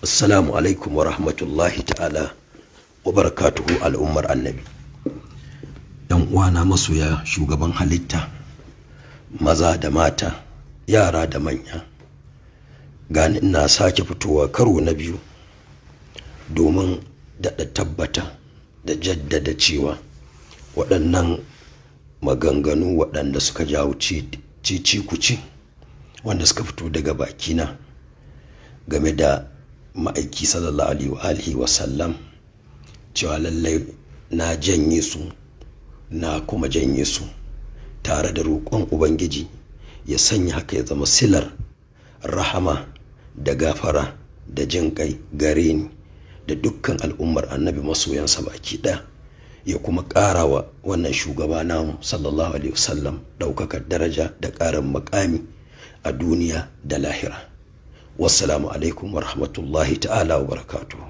Assalamu alaikum wa rahmatullahi ta'ala wa barakatuhu al'ummar annabi. ‘Yan uwana masoya shugaban halitta, maza da mata, yara da manya, gani ina sake fitowa karo na biyu domin daɗa tabbata da jaddada cewa waɗannan maganganu waɗanda suka jawo cici-kuci wanda suka fito daga bakina game da ma'aiki sallallahu alaihi wa sallam, cewa lallai na janye su, na kuma janye su tare da roƙon ubangiji ya sanya haka ya zama silar rahama da gafara da jin kai gare ni da dukkan al'ummar annabi masoyansa baki ɗaya, ya kuma ƙara wa wannan shugaba namu sallallahu alaihi wasallam ɗaukakar daraja da ƙarin makami a duniya da lahira. Wassalamu alaikum wa rahmatullahi ta'ala wa barakatuhu.